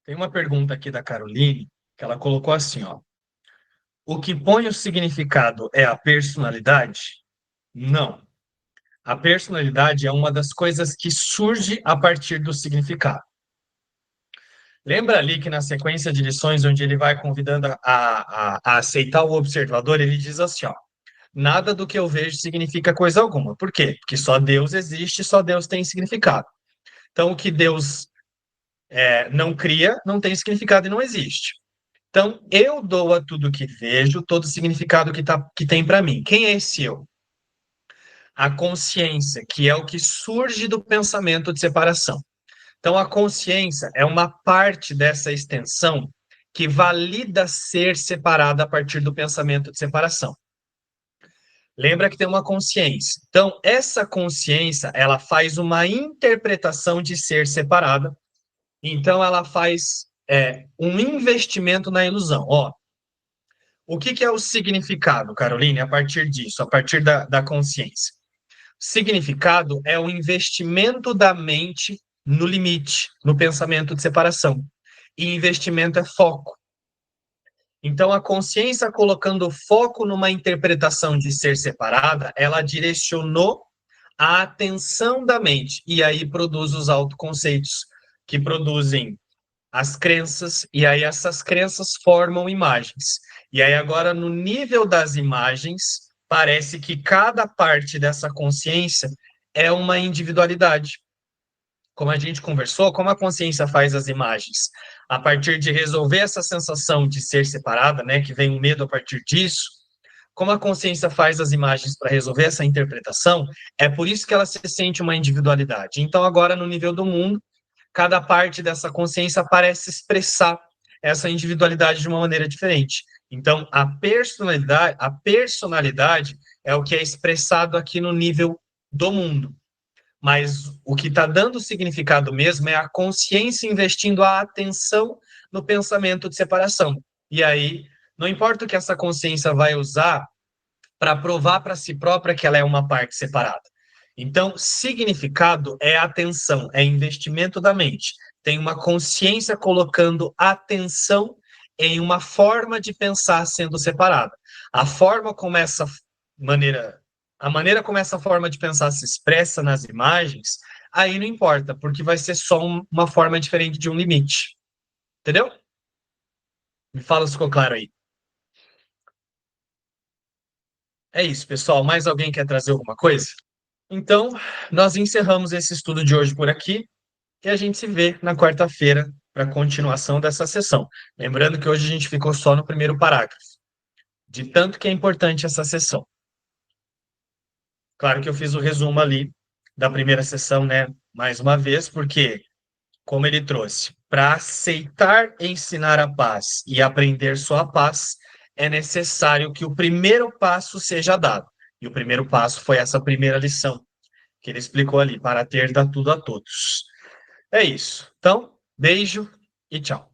Tem uma pergunta aqui da Caroline, que ela colocou assim, ó. O que põe o significado é a personalidade? Não. A personalidade é uma das coisas que surge a partir do significado. Lembra ali que na sequência de lições, onde ele vai convidando a aceitar o observador, ele diz assim, ó, nada do que eu vejo significa coisa alguma. Por quê? Porque só Deus existe, só Deus tem significado. Então, o que Deus não cria, não tem significado e não existe. Então, eu dou a tudo que vejo todo o significado que tem para mim. Quem é esse eu? A consciência, que é o que surge do pensamento de separação. Então, a consciência é uma parte dessa extensão que valida ser separada a partir do pensamento de separação. Lembra que tem uma consciência. Então, essa consciência, ela faz uma interpretação de ser separada. Então, ela faz um investimento na ilusão. Ó, o que é o significado, Caroline, a partir disso, a partir da consciência? Significado é o investimento da mente no limite, no pensamento de separação. E investimento é foco. Então, a consciência colocando foco numa interpretação de ser separada, ela direcionou a atenção da mente. E aí produz os autoconceitos, que produzem as crenças, e aí essas crenças formam imagens. E aí agora, no nível das imagens, parece que cada parte dessa consciência é uma individualidade. Como a gente conversou, como a consciência faz as imagens? A partir de resolver essa sensação de ser separada, né, que vem o medo a partir disso, como a consciência faz as imagens para resolver essa interpretação, é por isso que ela se sente uma individualidade. Então, agora, no nível do mundo, cada parte dessa consciência parece expressar essa individualidade de uma maneira diferente. Então, a personalidade é o que é expressado aqui no nível do mundo. Mas o que está dando significado mesmo é a consciência investindo a atenção no pensamento de separação. E aí, não importa o que essa consciência vai usar para provar para si própria que ela é uma parte separada. Então, significado é atenção, é investimento da mente. Tem uma consciência colocando atenção em uma forma de pensar sendo separada. A forma como essa maneira, a maneira como essa forma de pensar se expressa nas imagens, aí não importa, porque vai ser só uma forma diferente de um limite. Entendeu? Me fala se ficou claro aí. É isso, pessoal. Mais alguém quer trazer alguma coisa? Então, nós encerramos esse estudo de hoje por aqui e a gente se vê na quarta-feira para a continuação dessa sessão. Lembrando que hoje a gente ficou só no primeiro parágrafo, de tanto que é importante essa sessão. Claro que eu fiz o resumo ali da primeira sessão, né? Mais uma vez, porque, como ele trouxe, para aceitar ensinar a paz e aprender só a paz, é necessário que o primeiro passo seja dado. E o primeiro passo foi essa primeira lição que ele explicou ali, para ter da tudo a todos. É isso. Então, beijo e tchau.